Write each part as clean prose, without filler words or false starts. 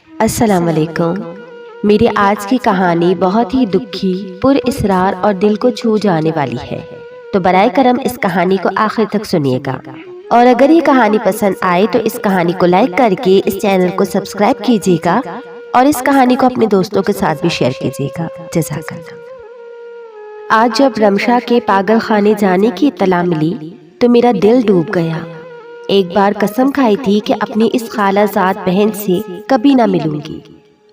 السلام علیکم۔ میری آج کی کہانی بہت ہی دکھی، پر اسرار اور دل کو چھو جانے والی ہے، تو برائے کرم اس کہانی کو آخر تک سنیے گا، اور اگر یہ کہانی پسند آئے تو اس کہانی کو لائک کر کے اس چینل کو سبسکرائب کیجیے گا اور اس کہانی کو اپنے دوستوں کے ساتھ بھی شیئر کیجیے گا۔ جزاک اللہ۔ آج جب رمشا کے پاگل خانے جانے کی اطلاع ملی تو میرا دل ڈوب گیا۔ ایک بار قسم کھائی تھی کہ اپنی اس خالہ زاد بہن سے کبھی نہ ملوں گی،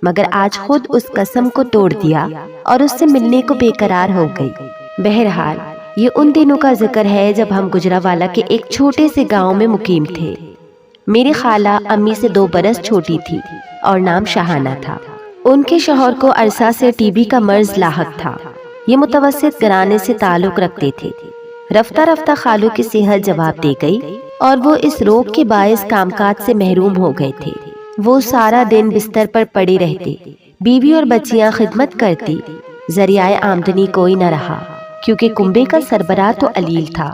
مگر آج خود اس قسم کو توڑ دیا اور اس سے ملنے کو بے قرار ہو گئی۔ بہرحال یہ ان دنوں کا ذکر ہے جب ہم گجراوالا کے ایک چھوٹے سے گاؤں میں مقیم تھے۔ میری خالہ امی سے 2 برس چھوٹی تھی اور نام شہانہ تھا۔ ان کے شوہر کو عرصہ سے ٹی بی کا مرض لاحق تھا۔ یہ متوسط گھرانے سے تعلق رکھتے تھے۔ رفتہ رفتہ خالو کی صحت جواب دے گئی اور وہ اس روگ کے باعث کام کاج سے محروم ہو گئے تھے۔ وہ سارا دن بستر پر پڑے رہتے، بیوی اور بچیاں خدمت کرتی، ذریعہ آمدنی کوئی نہ رہا، کیونکہ کنبے کا سربراہ تو علیل تھا۔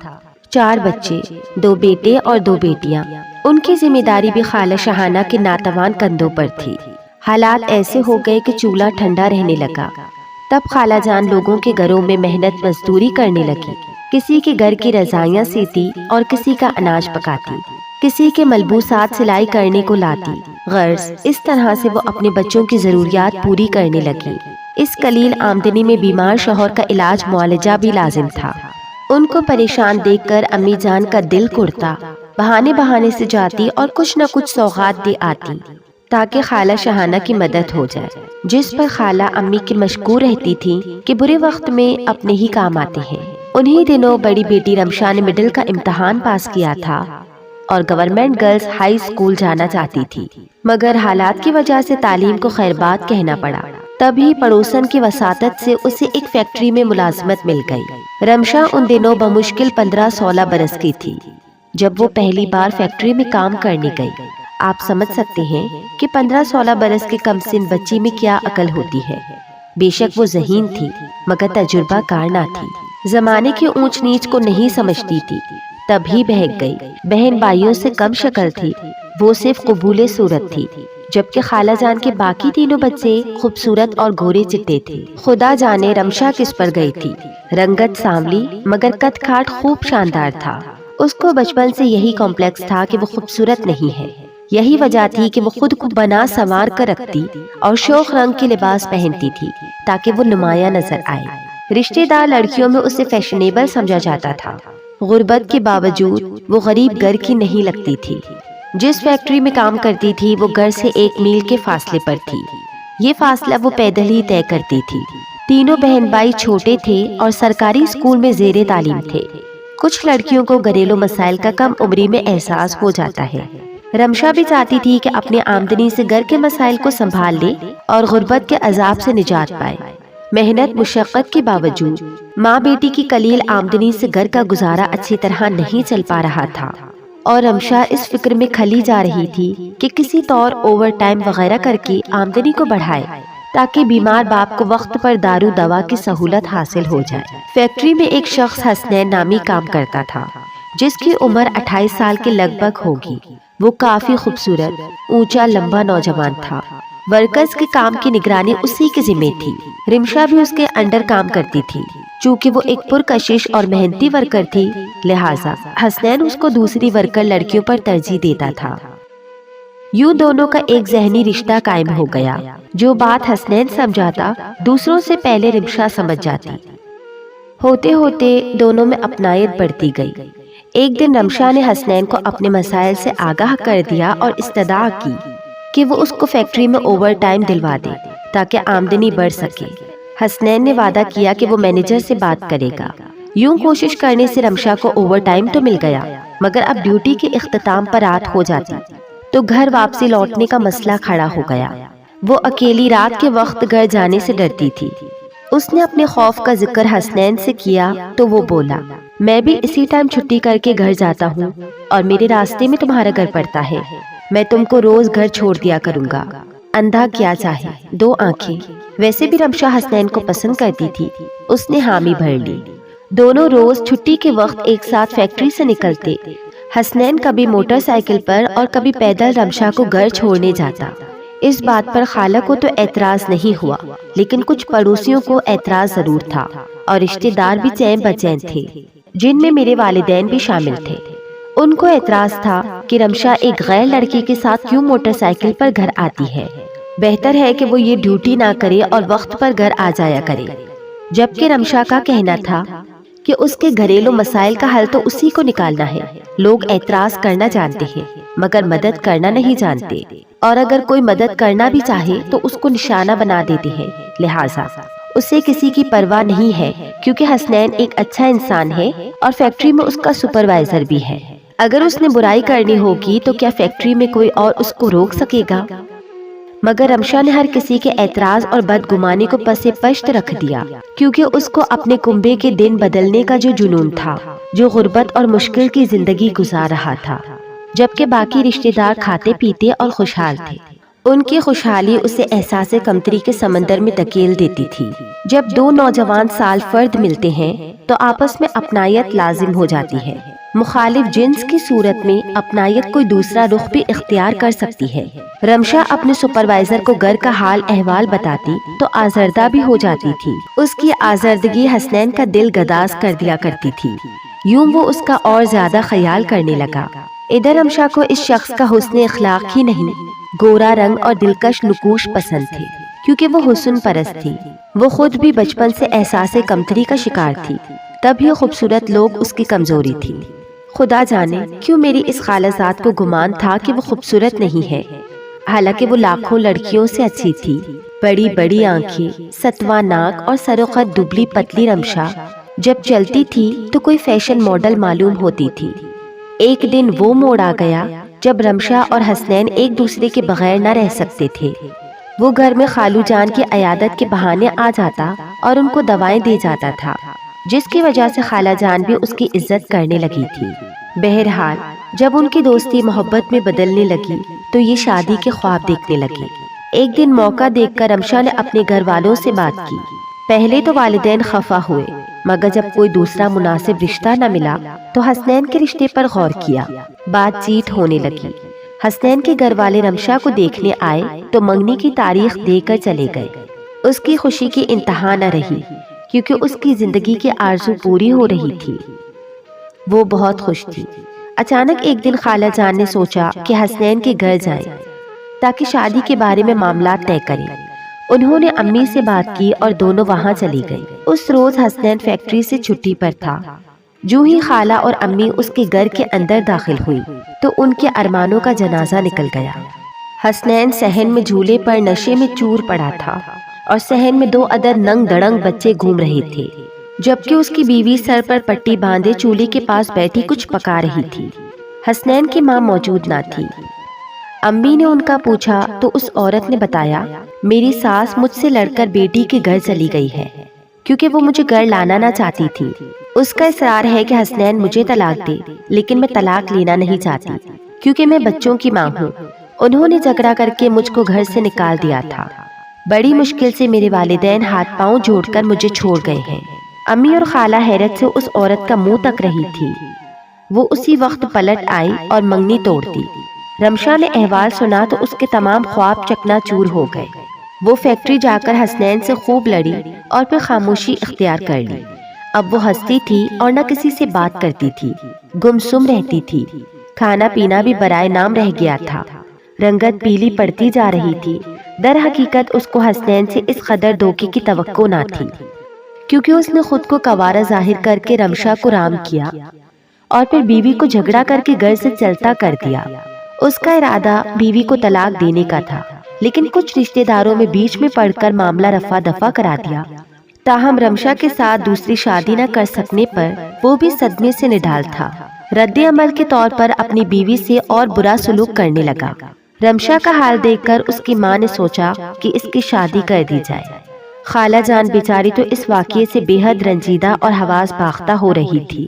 4 بچے، 2 بیٹے اور 2 بیٹیاں، ان کی ذمہ داری بھی خالہ شہانہ کے ناتوان کندھوں پر تھی۔ حالات ایسے ہو گئے کہ چولہا ٹھنڈا رہنے لگا۔ تب خالہ جان لوگوں کے گھروں میں محنت مزدوری کرنے لگی، کسی کے گھر کی رضائیاں سیتی اور کسی کا اناج پکاتی، کسی کے ملبوسات سلائی کرنے کو لاتی۔ غرض اس طرح سے وہ اپنے بچوں کی ضروریات پوری کرنے لگی۔ اس قلیل آمدنی میں بیمار شوہر کا علاج معالجہ بھی لازم تھا۔ ان کو پریشان دیکھ کر امی جان کا دل کڑتا، بہانے سے جاتی اور کچھ نہ کچھ سوغات دے آتی تاکہ خالہ شہانہ کی مدد ہو جائے، جس پر خالہ امی کی مشکور رہتی تھی کہ برے وقت میں اپنے ہی کام آتے ہیں۔ انہی دنوں بڑی بیٹی رمشا نے مڈل کا امتحان پاس کیا تھا اور گورنمنٹ گرلز ہائی اسکول جانا چاہتی تھی، مگر حالات کی وجہ سے تعلیم کو خیر بات کہنا پڑا۔ تبھی پڑوسن کی وساطت سے اسے ایک فیکٹری میں ملازمت مل گئی۔ رمشا ان دنوں بمشکل 15-16 برس کی تھی جب وہ پہلی بار فیکٹری میں کام کرنے گئی۔ آپ سمجھ سکتے ہیں کہ 15-16 برس کے کم سن بچی میں کیا عقل ہوتی ہے۔ بے شک وہ ذہین تھی مگر تجربہ کار نہ تھی، زمانے کی اونچ نیچ کو نہیں سمجھتی تھی۔ تبھی بہک گئی۔ بہن بھائیوں سے کم شکل تھی، وہ صرف قبول صورت تھی، جبکہ خالہ جان کے باقی تینوں بچے خوبصورت اور گورے چٹے تھے۔ خدا جانے رمشا کس پر گئی تھی۔ رنگت سانولی مگر قد کاٹ خوب شاندار تھا۔ اس کو بچپن سے یہی کمپلیکس تھا کہ وہ خوبصورت نہیں ہے۔ یہی وجہ تھی کہ وہ خود کو بنا سنوار کر رکھتی اور شوخ رنگ کے لباس پہنتی تھی تاکہ وہ نمایاں نظر آئے۔ رشتہ دار لڑکیوں میں اسے فیشنیبل سمجھا جاتا تھا۔ غربت کے باوجود وہ غریب گھر کی نہیں لگتی تھی۔ جس فیکٹری میں کام کرتی تھی وہ گھر سے 1 میل کے فاصلے پر تھی۔ یہ فاصلہ وہ پیدل ہی طے کرتی تھی۔ تینوں بہن بھائی چھوٹے تھے اور سرکاری اسکول میں زیر تعلیم تھے۔ کچھ لڑکیوں کو گھریلو مسائل کا کم عمری میں احساس ہو جاتا ہے۔ رمشا بھی چاہتی تھی کہ اپنی آمدنی سے گھر کے مسائل کو سنبھال لے اور غربت کے عذاب سے نجات پائے۔ محنت مشقت کے باوجود ماں بیٹی کی قلیل آمدنی سے گھر کا گزارا اچھی طرح نہیں چل پا رہا تھا، اور رمشا اس فکر میں کھلی جا رہی تھی کہ کسی طور اوور ٹائم وغیرہ کر کے آمدنی کو بڑھائے تاکہ بیمار باپ کو وقت پر دارو دوا کی سہولت حاصل ہو جائے۔ فیکٹری میں ایک شخص حسنین نامی کام کرتا تھا، جس کی عمر 28 سال کے لگ بھگ ہوگی۔ وہ کافی خوبصورت، اونچا لمبا نوجوان تھا۔ ورکرز کے کام کی نگرانی اسی کے ذمہ تھی۔ رمشا بھی اس کے انڈر کام کرتی تھی۔ چونکہ وہ ایک پرکشش اور محنتی ورکر تھی، لہٰذا حسنین اس کو دوسری ورکر لڑکیوں پر ترجیح دیتا تھا۔ یوں دونوں کا ایک ذہنی رشتہ قائم ہو گیا۔ جو بات حسنین سمجھاتا دوسروں سے پہلے رمشا سمجھ جاتی۔ ہوتے ہوتے دونوں میں اپنائیت بڑھتی گئی۔ ایک دن رمشا نے حسنین کو اپنے مسائل سے آگاہ کر دیا اور استدعا کی کہ وہ اس کو فیکٹری میں اوور ٹائم دلوا دے تاکہ آمدنی بڑھ سکے۔ حسنین نے وعدہ کیا کہ وہ مینیجر سے بات کرے گا۔ یوں کوشش کرنے سے رمشا کو اوور ٹائم تو مل گیا، مگر اب ڈیوٹی کے اختتام پر رات ہو جاتی تو گھر واپسی لوٹنے کا مسئلہ کھڑا ہو گیا۔ وہ اکیلی رات کے وقت گھر جانے سے ڈرتی تھی۔ اس نے اپنے خوف کا ذکر حسنین سے کیا تو وہ بولا، میں بھی اسی ٹائم چھٹی کر کے گھر جاتا ہوں اور میرے راستے میں تمہارا گھر پڑتا ہے۔ میں تم کو روز گھر چھوڑ دیا کروں گا۔ اندھا کیا چاہے 2 آنکھیں۔ ویسے بھی رمشا حسنین کو پسند کرتی تھی، اس نے حامی بھر لی۔ دونوں روز چھٹی کے وقت ایک ساتھ فیکٹری سے نکلتے۔ حسنین کبھی موٹر سائیکل پر اور کبھی پیدل رمشا کو گھر چھوڑنے جاتا۔ اس بات پر خالہ کو تو اعتراض نہیں ہوا، لیکن کچھ پڑوسیوں کو اعتراض ضرور تھا، اور رشتہ دار بھی چین بچین تھے، جن میں میرے والدین بھی شامل تھے۔ ان کو اعتراض تھا کہ رمشا ایک غیر لڑکی کے ساتھ کیوں موٹر سائیکل پر گھر آتی ہے، بہتر ہے کہ وہ یہ ڈیوٹی نہ کرے اور وقت پر گھر آ جایا کرے۔ جبکہ رمشا کا کہنا تھا کہ اس کے گھریلو مسائل کا حل تو اسی کو نکالنا ہے۔ لوگ اعتراض کرنا جانتے ہیں مگر مدد کرنا نہیں جانتے، اور اگر کوئی مدد کرنا بھی چاہے تو اس کو نشانہ بنا دیتے ہیں، لہٰذا اسے کسی کی پرواہ نہیں ہے، کیونکہ حسنین ایک اچھا انسان ہے اور فیکٹری میں اس کا سپروائزر بھی ہے۔ اگر اس نے برائی کرنی ہوگی تو کیا فیکٹری میں کوئی اور اس کو روک سکے گا؟ مگر رمشا نے ہر کسی کے اعتراض اور بدگمانی کو پس پشت رکھ دیا، کیونکہ اس کو اپنے کنبے کے دن بدلنے کا جو جنون تھا، جو غربت اور مشکل کی زندگی گزار رہا تھا، جبکہ باقی رشتہ دار کھاتے پیتے اور خوشحال تھے۔ ان کی خوشحالی اسے احساس کمتری کے سمندر میں دھکیل دیتی تھی۔ جب دو نوجوان سال فرد ملتے ہیں تو آپس میں اپنائیت لازم ہو جاتی ہے۔ مخالف جنس کی صورت میں اپنائیت کوئی دوسرا رخ بھی اختیار کر سکتی ہے۔ رمشا اپنے سپروائزر کو گھر کا حال احوال بتاتی تو آزردہ بھی ہو جاتی تھی۔ اس کی آزردگی حسنین کا دل گداز کر دیا کرتی تھی، یوں وہ اس کا اور زیادہ خیال کرنے لگا۔ ادھر رمشا کو اس شخص کا حسن اخلاق ہی نہیں، گورا رنگ اور دلکش نقوش پسند تھے، کیونکہ وہ حسن پرست تھی۔ وہ خود بھی بچپن سے احساس کمتری کا شکار تھی، تب یہ خوبصورت لوگ اس کی کمزوری تھی۔ خدا جانے کیوں میری اس خالہ زاد کو گمان تھا کہ وہ خوبصورت نہیں ہے، حالانکہ وہ لاکھوں لڑکیوں سے اچھی تھی۔ بڑی بڑی آنکھیں، ستواں ناک اور سروقت دبلی پتلی رمشا جب چلتی تھی تو کوئی فیشن ماڈل معلوم ہوتی تھی۔ ایک دن وہ موڑ آ گیا جب رمشا اور حسنین ایک دوسرے کے بغیر نہ رہ سکتے تھے۔ وہ گھر میں خالو جان کی عیادت کے بہانے آ جاتا اور ان کو دوائیں دے جاتا تھا، جس کی وجہ سے خالہ جان بھی اس کی عزت کرنے لگی تھی۔ بہرحال جب ان کی دوستی محبت میں بدلنے لگی تو یہ شادی کے خواب دیکھنے لگے۔ ایک دن موقع دیکھ کر رمشا نے اپنے گھر والوں سے بات کی۔ پہلے تو والدین خفا ہوئے، مگر جب کوئی دوسرا مناسب رشتہ نہ ملا تو حسنین کے رشتے پر غور کیا۔ بات چیت ہونے لگی۔ حسنین کے گھر والے رمشا کو دیکھنے آئے تو منگنی کی تاریخ دے کر چلے گئے۔ اس کی خوشی کی انتہا نہ رہی، کیونکہ اس کی زندگی کی آرزو پوری ہو رہی تھی۔ وہ بہت خوش تھی۔ اچانک ایک دن خالہ جان نے سوچا کہ حسنین کے گھر جائیں تاکہ شادی کے بارے میں معاملات طے کریں۔ انہوں نے امی سے بات کی اور دونوں وہاں چلی گئی۔ اس روز حسنین فیکٹری سے چھٹی پر تھا۔ جو ہی خالہ اور امی اس کے گھر کے اندر داخل ہوئی تو ان کے ارمانوں کا جنازہ نکل گیا۔ حسنین صحن میں جھولے پر نشے میں چور پڑا تھا اور صحن میں دو عدد ننگ دڑنگ بچے گھوم رہے تھے، جبکہ اس کی بیوی سر پر پٹی باندھے چولہے کے پاس بیٹھی کچھ پکا رہی تھی۔ حسنین کی ماں موجود نہ تھی۔ امی نے ان کا پوچھا تو اس عورت نے بتایا، میری ساس مجھ سے لڑ کر بیٹی کے گھر چلی گئی ہے، کیونکہ وہ مجھے گھر لانا نہ چاہتی تھی۔ اس کا اصرار ہے کہ حسنین مجھے طلاق دے، لیکن میں طلاق لینا نہیں چاہتی، کیونکہ میں بچوں کی ماں ہوں۔ انہوں نے جھگڑا کر کے مجھ کو گھر سے نکال دیا تھا۔ بڑی مشکل سے میرے والدین ہاتھ پاؤں جوڑ کر مجھے چھوڑ گئے ہیں۔ امی اور خالہ حیرت سے اس عورت کا منہ تک رہی تھی۔ وہ اسی وقت پلٹ آئی اور منگنی توڑ دی۔ رمشا نے احوال سنا تو اس کے تمام خواب چکنا چور ہو گئے۔ وہ فیکٹری جا کر حسنین سے خوب لڑی اور پھر خاموشی اختیار کر لی۔ اب وہ ہنستی تھی اور نہ کسی سے بات کرتی تھی، گمسم رہتی تھی۔ کھانا پینا بھی برائے نام رہ گیا تھا۔ رنگت پیلی پڑتی جا رہی تھی۔ در حقیقت اس کو حسنین سے اس قدر دھوکے کی توقع نہ تھی، کیونکہ اس نے خود کو کوارا ظاہر کر کے رمشا کو رام کیا اور پھر بیوی کو جھگڑا کر کے گھر سے چلتا کر دیا۔ اس کا ارادہ بیوی کو طلاق دینے کا تھا، لیکن کچھ رشتہ داروں میں بیچ میں پڑھ کر معاملہ رفع دفع کرا دیا۔ تاہم رمشا کے ساتھ دوسری شادی نہ کر سکنے پر وہ بھی صدمے سے نڈال تھا۔ رد عمل کے طور پر اپنی بیوی سے اور برا سلوک کرنے لگا۔ رمشا کا حال دیکھ کر اس کی ماں نے سوچا کہ اس کی شادی کر دی جائے۔ خالہ جان بیچاری تو اس واقعے سے بے حد رنجیدہ اور حواس باختہ ہو رہی تھی۔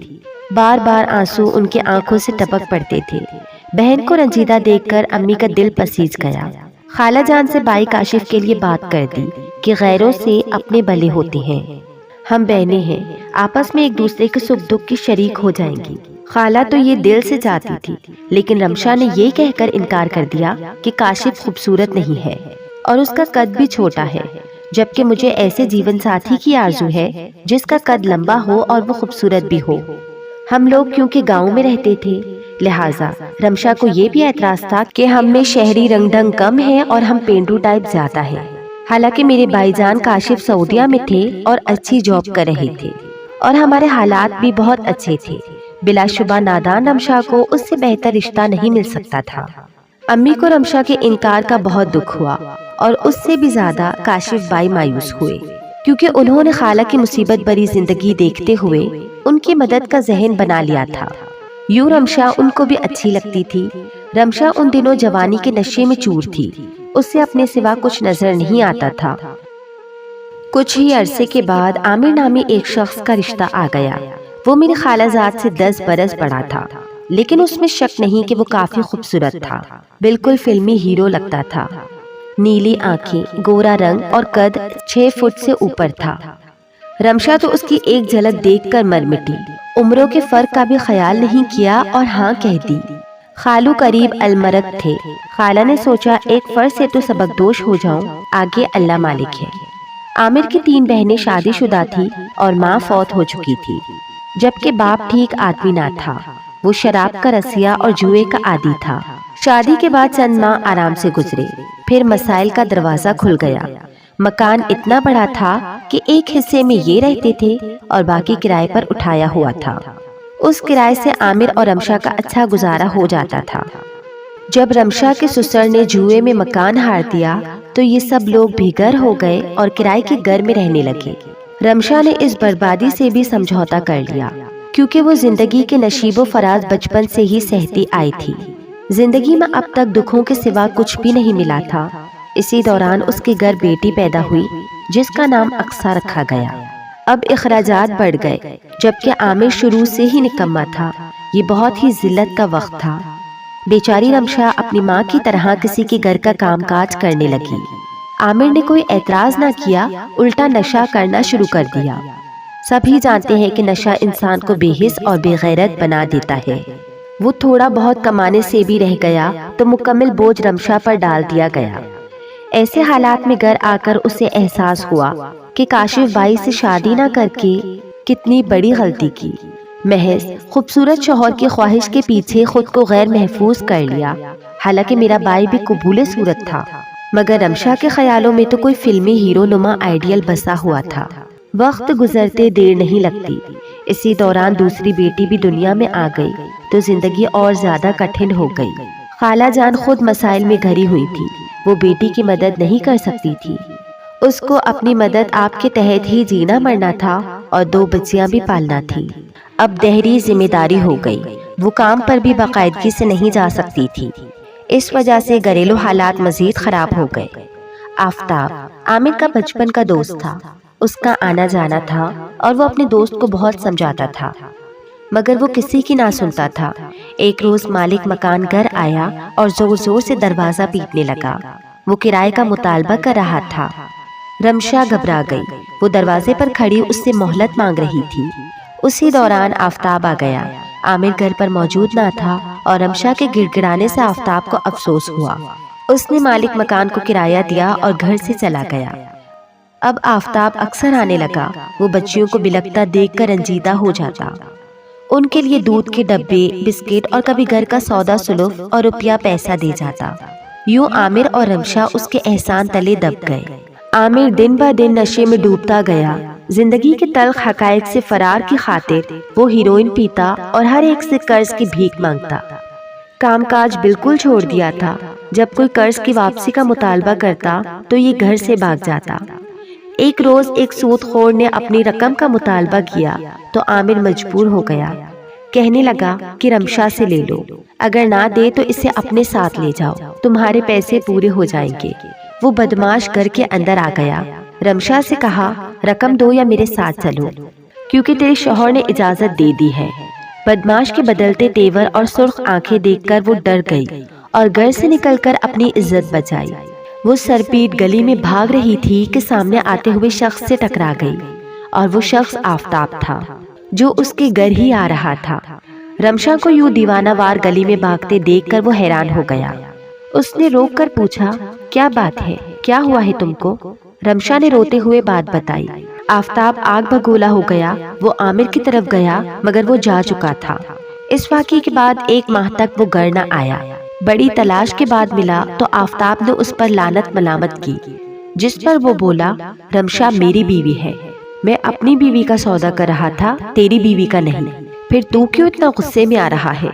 بار بار آنسو ان کے آنکھوں سے ٹپک پڑتے تھے۔ بہن کو رنجیدہ دیکھ کر امی کا دل پسیج گیا۔ خالہ جان سے بھائی کاشف کے لیے بات کر دی کہ غیروں سے اپنے بھلے ہوتے ہیں، ہم بہنیں ہیں، آپس میں ایک دوسرے کے سکھ دکھ کی شریک ہو جائیں گی۔ خالہ تو یہ دل سے چاہتی تھی، لیکن رمشا نے یہ کہہ کر انکار کر دیا کہ کاشف خوبصورت نہیں ہے اور اس کا قد بھی چھوٹا ہے، جبکہ مجھے ایسے جیون ساتھی کی آرزو ہے جس کا قد لمبا ہو اور وہ خوبصورت بھی ہو۔ ہم لوگ کیونکہ گاؤں میں رہتے تھے، لہٰذا رمشا کو یہ بھی اعتراض تھا کہ ہم میں شہری رنگ ڈھنگ کم ہے اور ہم پینڈو ٹائپ زیادہ ہے۔ حالانکہ میرے بھائی جان کاشف سعودیہ میں تھے اور اچھی جاب کر رہے تھے اور ہمارے حالات بھی بہت اچھے تھے، بلا شبہ نادان رمشا کو اس سے بہتر رشتہ نہیں مل سکتا تھا۔ امی کو رمشا کے انکار کا بہت دکھ ہوا اور اس سے بھی زیادہ کاشف بھائی مایوس ہوئے، کیونکہ انہوں نے خالہ کی مصیبت بری زندگی دیکھتے ہوئے ان کی مدد کا ذہن بنا لیا تھا۔ یوں رمشا ان کو بھی اچھی لگتی تھی۔ رمشا ان دنوں جوانی کے نشے میں چور تھی، اس سے اپنے سوا کچھ نظر نہیں آتا تھا۔ کچھ ہی عرصے کے بعد عامر نامی ایک شخص کا رشتہ آ گیا۔ وہ میری خالہ زاد سے 10 برس بڑا تھا، لیکن اس میں شک نہیں کہ وہ کافی خوبصورت تھا، بالکل فلمی ہیرو لگتا تھا۔ نیلی آنکھیں، گورا رنگ اور قد 6 فٹ سے اوپر تھا۔ رمشا تو اس کی ایک جھلک دیکھ کر مر مٹی، عمروں کے فرق کا بھی خیال نہیں کیا اور ہاں کہہ دی۔ خالو قریب المرگ تھے۔ خالہ نے سوچا ایک فرض سے تو سبق دوش ہو جاؤں، آگے اللہ مالک ہے۔ عامر کی 3 بہنیں شادی شدہ تھی اور ماں فوت ہو چکی تھی، جبکہ باپ ٹھیک آدمی نہ تھا، وہ شراب کا رسیا اور جوئے کا عادی تھا۔ شادی کے بعد چند ماہ آرام سے گزرے، پھر مسائل کا دروازہ کھل گیا۔ مکان اتنا بڑا تھا کہ ایک حصے میں یہ رہتے تھے اور باقی کرائے پر اٹھایا ہوا تھا۔ اس کرائے سے عامر اور رمشا کا اچھا گزارا ہو جاتا تھا۔ جب رمشا کے سسر نے جوئے میں مکان ہار دیا تو یہ سب لوگ بے گھر ہو گئے اور کرائے کے گھر میں رہنے لگے۔ رمشا نے اس بربادی سے بھی سمجھوتا کر لیا، کیونکہ وہ زندگی کے نشیب و فراز بچپن سے ہی سہتی آئی تھی۔ زندگی میں اب تک دکھوں کے سوا کچھ بھی نہیں ملا تھا۔ اسی دوران اس کے گھر بیٹی پیدا ہوئی جس کا نام اقصیٰ رکھا گیا۔ اب اخراجات بڑھ گئے، جبکہ عامر شروع سے ہی نکما تھا۔ یہ بہت ہی ذلت کا وقت تھا۔ بیچاری رمشا اپنی ماں کی طرح کسی کے گھر کا کام کاج کرنے لگی۔ عامر نے کوئی اعتراض نہ کیا، الٹا نشہ کرنا شروع کر دیا۔ سبھی جانتے ہیں کہ نشہ انسان کو بے حس اور بے غیرت بنا دیتا ہے۔ وہ تھوڑا بہت کمانے سے بھی رہ گیا تو مکمل بوجھ رمشا پر ڈال دیا گیا۔ ایسے حالات میں گھر آ کر اسے احساس ہوا کہ کاشف بائی سے شادی نہ کر کے کتنی بڑی غلطی کی۔ محض خوبصورت شوہر کی خواہش کے پیچھے خود کو غیر محفوظ کر لیا۔ حالانکہ میرا بھائی بھی قبول صورت تھا، مگر رمشا کے خیالوں میں تو کوئی فلمی ہیرو نما آئیڈیل بسا ہوا تھا۔ وقت گزرتے دیر نہیں لگتی۔ اسی دوران دوسری بیٹی بھی دنیا میں آ گئی تو زندگی اور زیادہ کٹھن ہو گئی۔ خالہ جان خود مسائل میں گھری ہوئی تھی، وہ بیٹی کی مدد نہیں کر سکتی تھی۔ اس کو اپنی مدد آپ کے تحت ہی جینا مرنا تھا اور 2 بچیاں بھی پالنا تھی۔ اب دہری ذمہ داری ہو گئی، وہ کام پر بھی باقاعدگی سے نہیں جا سکتی تھی۔ اس وجہ سے گھریلو حالات مزید خراب ہو گئے۔ آفتاب عامر کا بچپن کا دوست تھا، اس کا آنا جانا تھا اور وہ اپنے دوست کو بہت سمجھاتا تھا، مگر وہ کسی کی نہ سنتا تھا۔ ایک روز مالک مکان گھر آیا اور زور زور سے دروازہ پیٹنے لگا۔ وہ کرائے کا مطالبہ کر رہا تھا۔ رمشا گھبرا گئی، وہ دروازے پر کھڑی اس سے مہلت مانگ رہی تھی۔ اسی دوران آفتاب آ گیا۔ عامر گھر پر موجود نہ تھا اور رمشا کے گڑ گڑانے سے آفتاب کو افسوس ہوا۔ اس نے مالک مکان کو کرایہ دیا اور گھر سے چلا گیا۔ اب آفتاب اکثر آنے لگا، وہ بچیوں کو بلکتا دیکھ کر رنجیدہ ہو جاتا، ان کے لیے دودھ کے ڈبے، بسکٹ اور کبھی گھر کا سودا سلف اور روپیہ پیسہ دے جاتا۔ یوں عامر اور رمشا اس کے احسان تلے دب گئے۔ عامر دن بہ دن نشے میں ڈوبتا گیا۔ زندگی کے تلخ حقائق سے فرار کی خاطر وہ ہیروئن پیتا اور ہر ایک سے قرض کی بھیک مانگتا۔ کام کاج بالکل چھوڑ دیا تھا۔ جب کوئی قرض کی واپسی کا مطالبہ کرتا تو یہ گھر سے بھاگ جاتا۔ ایک روز ایک سود خور نے اپنی رقم کا مطالبہ کیا تو عامر مجبور ہو گیا۔ کہنے لگا کہ رمشا سے لے لو، اگر نہ دے تو اسے اپنے ساتھ لے جاؤ، تمہارے پیسے پورے ہو جائیں گے۔ وہ بدماش گھر کے اندر آ گیا۔ رمشا سے کہا، رقم دو یا میرے ساتھ چلو، کیونکہ تیرے شوہر نے اجازت دے دی ہے۔ بدماش کے بدلتے تیور اور سرخ آنکھیں دیکھ کر وہ ڈر گئی اور گھر سے نکل کر اپنی عزت بچائی۔ وہ سر پیٹ گلی میں بھاگ رہی تھی کہ سامنے آتے ہوئے شخص سے ٹکرا گئی، اور وہ شخص آفتاب تھا جو اس کے گھر ہی آ رہا تھا۔ رمشا کو یوں دیوانہ وار گلی میں بھاگتے دیکھ کر وہ حیران ہو گیا۔ اس نے روک کر پوچھا، کیا بات ہے، کیا ہوا ہے تم کو؟ رمشا نے روتے ہوئے بات بتائی۔ آفتاب آگ بگولا ہو گیا، وہ عامر کی طرف گیا مگر وہ جا چکا تھا۔ اس واقعے کے بعد 1 ماہ تک وہ گھر نہ آیا۔ بڑی تلاش کے بعد ملا تو آفتاب نے اس پر لعنت ملامت کی، جس پر وہ بولا، رمشا میری بیوی ہے، میں اپنی بیوی کا سودا کر رہا تھا، تیری بیوی کا نہیں، پھر تو کیوں اتنا غصے میں آ رہا ہے؟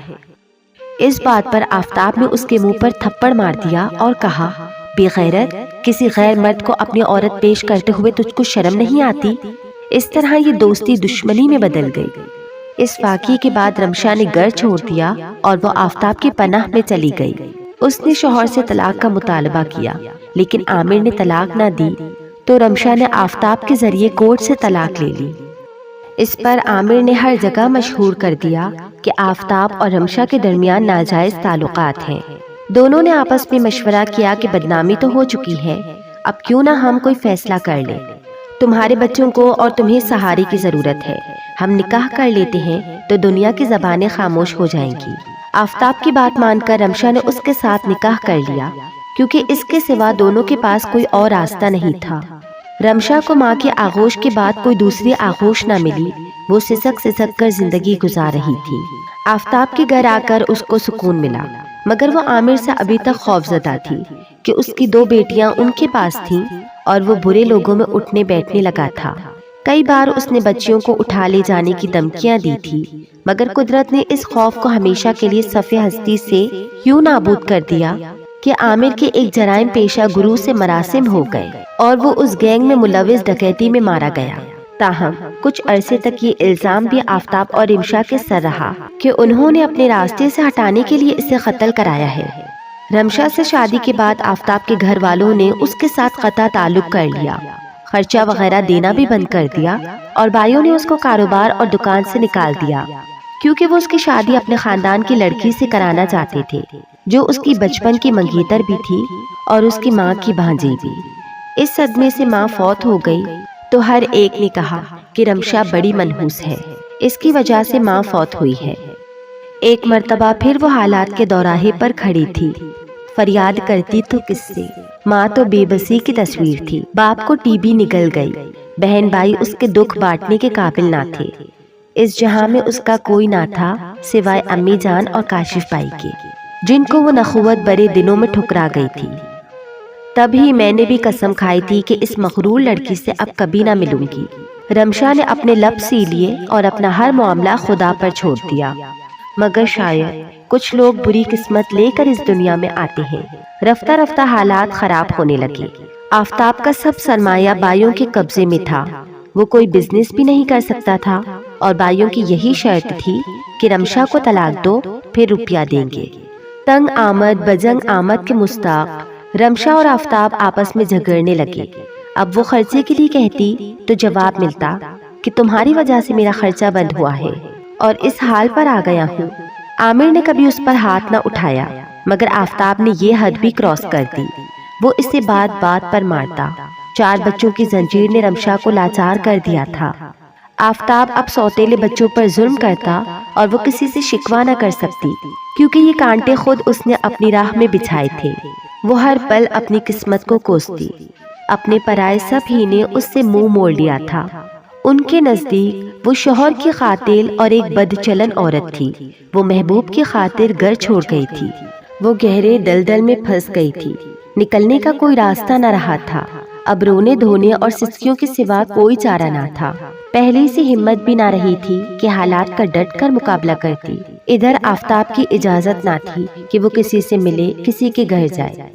اس بات پر آفتاب نے اس کے منہ پر تھپڑ مار دیا اور کہا، بے غیرت، کسی غیر مرد کو اپنی عورت پیش کرتے ہوئے تجھ کو شرم نہیں آتی؟ اس طرح یہ دوستی دشمنی میں بدل گئی۔ اس واقعے کے بعد رمشا نے گھر چھوڑ دیا اور وہ آفتاب کی پناہ میں چلی گئی۔ اس نے شوہر سے طلاق کا مطالبہ کیا، لیکن عامر نے طلاق نہ دی تو رمشا نے آفتاب کے ذریعے کورٹ سے طلاق لے لی۔ اس پر عامر نے ہر جگہ مشہور کر دیا کہ آفتاب اور رمشا کے درمیان ناجائز تعلقات ہیں۔ دونوں نے آپس میں مشورہ کیا کہ بدنامی تو ہو چکی ہے، اب کیوں نہ ہم کوئی فیصلہ کر لیں، تمہارے بچوں کو اور تمہیں سہارے کی ضرورت ہے، ہم نکاح کر لیتے ہیں تو دنیا کی زبانیں خاموش ہو جائیں گی۔ آفتاب کی بات مان کر رمشا نے اس کے ساتھ نکاح کر لیا، کیونکہ اس کے سوا دونوں کے پاس کوئی اور راستہ نہیں تھا۔ رمشا کو ماں کی آغوش کے بعد کوئی دوسری آغوش نہ ملی، وہ سسک سسک کر زندگی گزار رہی تھی۔ آفتاب کے گھر آ کر اس کو سکون ملا، مگر وہ عامر سے ابھی تک خوفزدہ تھی کہ اس کی 2 بیٹیاں ان کے پاس تھیں اور وہ برے لوگوں میں اٹھنے بیٹھنے لگا تھا۔ کئی بار اس نے بچیوں کو اٹھا لے جانے کی دھمکیاں دی تھی، مگر قدرت نے اس خوف کو ہمیشہ کے لیے صفِ ہستی سے یوں نابود کر دیا کہ عامر کے ایک جرائم پیشہ گروہ سے مراسم ہو گئے اور وہ اس گینگ میں ملوث ڈکیتی میں مارا گیا۔ تاہم کچھ عرصے تک یہ الزام بھی آفتاب اور رمشا کے سر رہا کہ انہوں نے اپنے راستے سے ہٹانے کے لیے اسے قتل کرایا ہے۔ رمشا سے شادی کے بعد آفتاب کے گھر والوں نے اس کے ساتھ قطع تعلق کر لیا، خرچہ وغیرہ دینا بھی بند کر دیا اور بھائیوں نے اس کو کاروبار اور دکان سے نکال دیا، کیونکہ وہ اس کی شادی اپنے خاندان کی لڑکی سے کرانا چاہتے تھے، جو اس کی بچپن کی منگیتر بھی تھی اور اس کی ماں کی بھانجی بھی۔ اس صدمے سے ماں فوت ہو گئی تو ہر ایک نے کہا کہ رمشا بڑی منحوس ہے، اس کی وجہ سے ماں فوت ہوئی ہے۔ ایک مرتبہ پھر وہ حالات کے دوراہے پر کھڑی تھی، فریاد کرتی تو کس سے؟ ماں تو بے بسی کی تصویر تھی، باپ کو ٹی بی نکل گئی، بہن بھائی اس کے دکھ بانٹنے کے قابل نہ تھے، اس جہاں میں اس کا کوئی نہ تھا سوائے امی جان اور کاشف بھائی کے، جن کو وہ نخوت برے دنوں میں ٹھکرا گئی تھی۔ تب ہی میں نے بھی قسم کھائی تھی کہ اس مغرور لڑکی سے اب کبھی نہ ملوں گی۔ رمشا نے اپنے لب سی لیے اور اپنا ہر معاملہ خدا پر چھوڑ دیا، مگر شاید کچھ لوگ بری قسمت لے کر اس دنیا میں آتے ہیں۔ رفتہ رفتہ حالات خراب ہونے لگے۔ آفتاب کا سب سرمایہ بھائیوں کے قبضے میں تھا، وہ کوئی بزنس بھی نہیں کر سکتا تھا اور بھائیوں کی یہی شرط تھی کہ رمشا کو طلاق دو پھر روپیہ دیں گے۔ تنگ آمد بجنگ آمد کے مستاق رمشا اور آفتاب آپس میں جھگڑنے لگے۔ اب وہ خرچے کے لیے کہتی تو جواب ملتا کہ تمہاری وجہ سے میرا خرچہ بند ہوا ہے اور اس حال پر آ گیا ہوں۔ عامر نے کبھی اس پر ہاتھ نہ اٹھایا، مگر آفتاب نے یہ حد بھی کراس کر دی، وہ اسے بات بات پر مارتا۔ 4 بچوں کی زنجیر نے رمشا کو لاچار کر دیا تھا۔ آفتاب اب سوتیلے بچوں پر ظلم کرتا اور وہ کسی سے شکوہ نہ کر سکتی، کیونکہ یہ کانٹے خود اس نے اپنی راہ میں بچھائے تھے۔ وہ ہر پل اپنی قسمت کو کوستی، اپنے پرائے سب ہی نے اس سے منہ موڑ لیا تھا۔ ان کے نزدیک وہ شوہر کی قاتل اور ایک بد چلن عورت تھی، وہ محبوب کی خاطر گھر چھوڑ گئی تھی، وہ گہرے دلدل میں پھنس گئی تھی، نکلنے کا کوئی راستہ نہ رہا تھا، اب رونے دھونے اور سسکیوں کے سوا کوئی چارہ نہ تھا۔ پہلے سے ہمت بھی نہ رہی تھی کہ حالات کا ڈٹ کر مقابلہ کرتی۔ ادھر آفتاب کی اجازت نہ تھی کہ وہ کسی سے ملے، کسی کے گھر جائے۔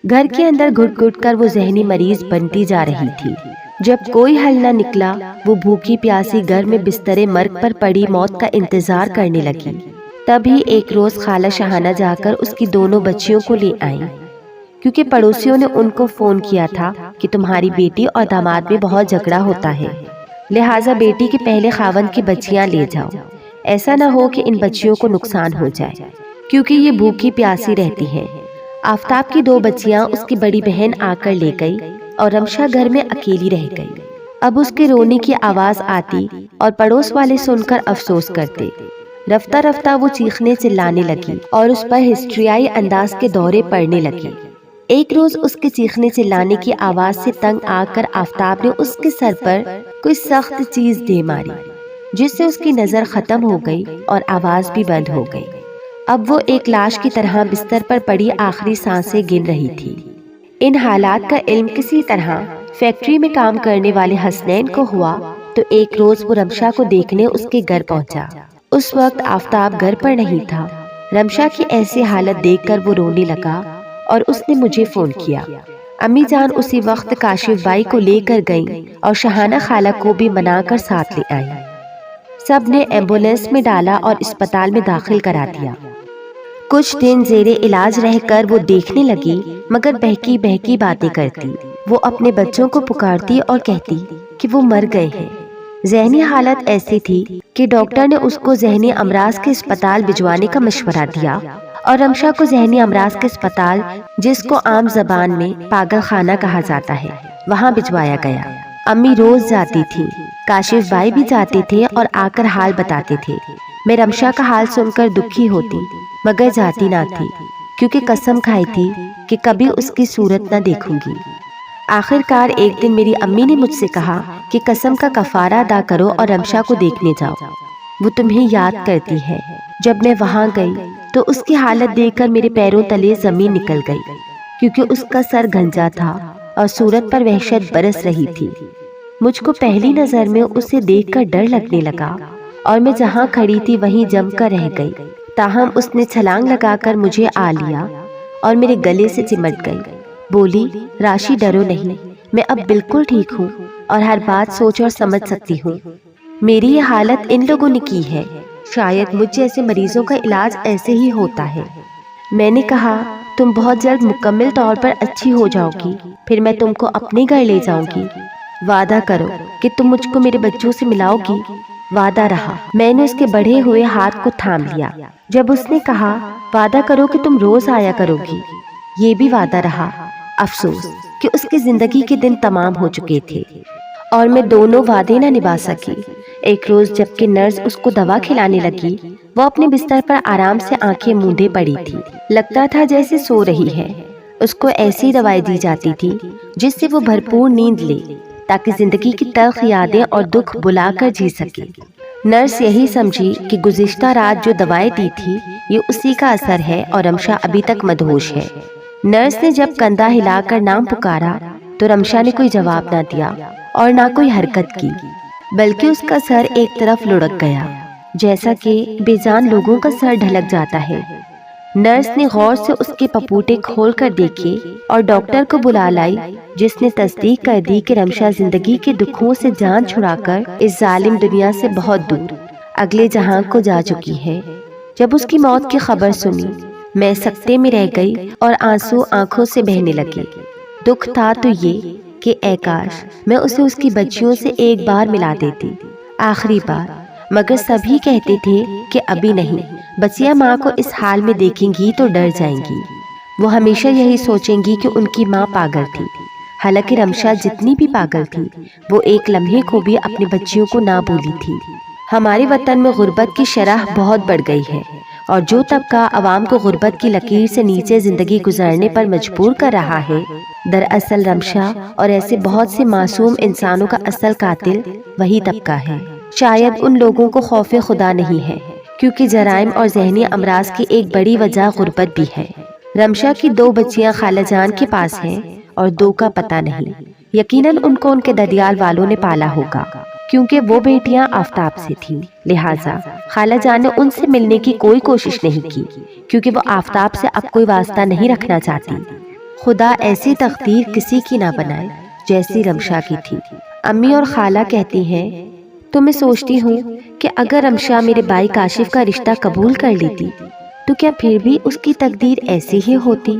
گھر کے اندر گھٹ گھٹ کر وہ ذہنی مریض بنتی جا رہی تھی۔ جب کوئی حل نہ نکلا، وہ بھوکی پیاسی گھر میں بسترے مرگ پر پڑی موت کا انتظار کرنے لگی۔ تبھی ایک روز خالہ شہانہ جا کر اس کی دونوں بچیوں کو لے آئیں، کیونکہ پڑوسیوں نے ان کو فون کیا تھا کہ تمہاری بیٹی اور داماد میں بہت جھگڑا ہوتا ہے، لہٰذا بیٹی کے پہلے خاوند کی بچیاں لے جاؤ، ایسا نہ ہو کہ ان بچیوں کو نقصان ہو جائے، کیونکہ یہ بھوکی پیاسی رہتی ہیں۔ آفتاب کی 2 بچیاں اس کی بڑی بہن آ کر لے گئی اور رمشا گھر میں اکیلی رہ گئی۔ اب اس کے رونے کی آواز آتی اور پڑوس والے سن کر افسوس کرتے۔ رفتہ رفتہ وہ چیخنے چلانے لگی اور اس پر ہسٹریائی انداز کے دورے پڑنے لگے۔ ایک روز اس کے چیخنے چلانے کی آواز سے تنگ آ کر آفتاب نے اس کے سر پر کوئی سخت چیز دے ماری، جس سے اس کی نظر ختم ہو گئی اور آواز بھی بند ہو گئی۔ اب وہ ایک لاش کی طرح بستر پر پڑی آخری سانسیں گن رہی تھی۔ ان حالات کا علم کسی طرح فیکٹری میں کام کرنے والے حسنین کو ہوا تو ایک روز وہ رمشا کو دیکھنے اس کے گھر پہنچا۔ اس وقت آفتاب گھر پر نہیں تھا۔ رمشا کی ایسی حالت دیکھ کر وہ رونے لگا اور اس نے مجھے فون کیا۔ امی جان اسی وقت کاشف بائی کو لے کر گئیں اور شہانہ خالہ کو بھی منا کر ساتھ لے آئیں۔ سب نے ایمبولینس میں ڈالا اور اسپتال میں داخل کرا دیا۔ کچھ دن زیر علاج رہ کر وہ دیکھنے لگی، مگر بہکی بہکی باتیں کرتی۔ وہ اپنے بچوں کو پکارتی اور کہتی کہ وہ مر گئے ہیں۔ ذہنی حالت ایسی تھی کہ ڈاکٹر نے اس کو ذہنی امراض کے اسپتال بھجوانے کا مشورہ دیا اور رمشا کو ذہنی امراض کے اسپتال، جس کو عام زبان میں پاگل خانہ کہا جاتا ہے، وہاں بھجوایا گیا۔ امی روز جاتی تھی، کاشف بھائی بھی جاتے تھے اور آ کر حال بتاتے تھے۔ میں رمشا کا حال سن کر دکھی ہوتی، مگر جاتی نہ تھی، کیونکہ قسم کھائی تھی کہ کبھی اس کی صورت نہ دیکھوں گی۔ آخر کار ایک دن میری امی نے مجھ سے کہا کہ قسم کا کفارہ ادا کرو اور رمشا کو دیکھنے جاؤ، وہ تمہیں یاد کرتی ہے۔ جب میں وہاں گئی تو اس کی حالت دیکھ کر میرے پیروں تلے زمین نکل گئی، کیونکہ اس کا سر گھنجا تھا اور صورت پر وحشت برس رہی تھی۔ مجھ کو پہلی نظر میں اسے دیکھ کر ڈر لگنے لگا اور میں جہاں کھڑی تھی وہیں جم کر رہ گئی۔ تاہم اس نے چھلانگ لگا کر مجھے آ لیا اور میرے گلے سے چمٹ گئی۔ بولی، راشی ڈرو نہیں، میں اب بالکل ٹھیک ہوں اور ہر بات سوچ اور سمجھ سکتی ہوں۔ میری یہ حالت ان لوگوں نے کی ہے، شاید مجھ جیسے مریضوں کا علاج ایسے ہی ہوتا ہے۔ میں نے کہا، تم بہت جلد مکمل طور پر اچھی ہو جاؤ گی، پھر میں تم کو اپنے گھر لے جاؤں گی۔ وعدہ کرو کہ تم مجھ کو میرے بچوں سے ملاؤ گی۔ وعدہ رہا۔ میں نے اس کے بڑھے ہوئے ہاتھ کو تھام لیا۔ جب اس نے کہا، وعدہ کرو کہ تم روز آیا کرو گی، یہ بھی وعدہ رہا۔ افسوس کہ اس کی زندگی کے دن تمام ہو چکے تھے اور میں دونوں وعدے نہ نبھا سکی۔ ایک روز جب کہ نرس اس کو دوا کھلانے لگی، وہ اپنے بستر پر آرام سے آنکھیں موندے پڑی تھی، لگتا تھا جیسے سو رہی ہے۔ اس کو ایسی دوائیں دی جاتی تھی جس سے وہ بھرپور نیند لے تاکہ زندگی کی تلخ یادیں اور دکھ بلا کر جی سکے۔ نرس یہی سمجھی کہ گزشتہ رات جو دوائیں دی تھی یہ اسی کا اثر ہے اور رمشا ابھی تک مدہوش ہے۔ نرس نے جب کندھا ہلا کر نام پکارا تو رمشا نے کوئی جواب نہ دیا اور نہ کوئی حرکت کی، بلکہ اس کا سر ایک طرف لڑک گیا، جیسا کہ بے جان لوگوں کا سر ڈھلک جاتا ہے۔ نرس نے غور سے اس کے پپوٹے کھول کر دیکھے اور ڈاکٹر کو بلا لائی، جس نے تصدیق کر دی کہ رمشا زندگی کے دکھوں سے جان چھڑا کر اس ظالم دنیا سے بہت دور اگلے جہاں کو جا چکی ہے۔ جب اس کی موت کی خبر سنی، میں سکتے میں رہ گئی اور آنسو آنکھوں سے بہنے لگے۔ دکھ تھا تو یہ کہ اے کاش میں اسے اس کی بچیوں سے ایک بار ملا دیتی، آخری بار، مگر سبھی کہتے تھے کہ ابھی نہیں، بچیاں ماں کو اس حال میں دیکھیں گی تو ڈر جائیں گی، وہ ہمیشہ یہی سوچیں گی کہ ان کی ماں پاگل تھی۔ حالانکہ رمشا جتنی بھی پاگل تھی، وہ ایک لمحے کو بھی اپنی بچیوں کو نہ بھولی تھی۔ ہمارے وطن میں غربت کی شرح بہت بڑھ گئی ہے اور جو طبقہ عوام کو غربت کی لکیر سے نیچے زندگی گزارنے پر مجبور کر رہا ہے، دراصل رمشا اور ایسے بہت سے معصوم انسانوں کا اصل قاتل وہی طبقہ ہے۔ شاید ان لوگوں کو خوف خدا نہیں ہے، کیونکہ جرائم اور ذہنی امراض کی ایک بڑی وجہ غربت بھی ہے۔ رمشا کی 2 بچیاں خالہ جان کے پاس ہیں اور 2 کا پتہ نہیں۔ یقیناً ان کو ان کے ددیال والوں نے پالا ہوگا، کیونکہ وہ بیٹیاں آفتاب سے تھیں، لہٰذا خالہ جان نے ان سے ملنے کی کوئی کوشش نہیں کی، کیونکہ وہ آفتاب سے اب کوئی واسطہ نہیں رکھنا چاہتی۔ خدا ایسی تقدیر کسی کی نہ بنائے جیسی رمشا کی تھی۔ امی اور خالہ کہتی ہیں، تو میں سوچتی ہوں کہ اگر رمشا میرے بھائی کاشف کا رشتہ قبول کر لیتی تو کیا پھر بھی اس کی تقدیر ایسی ہی ہوتی؟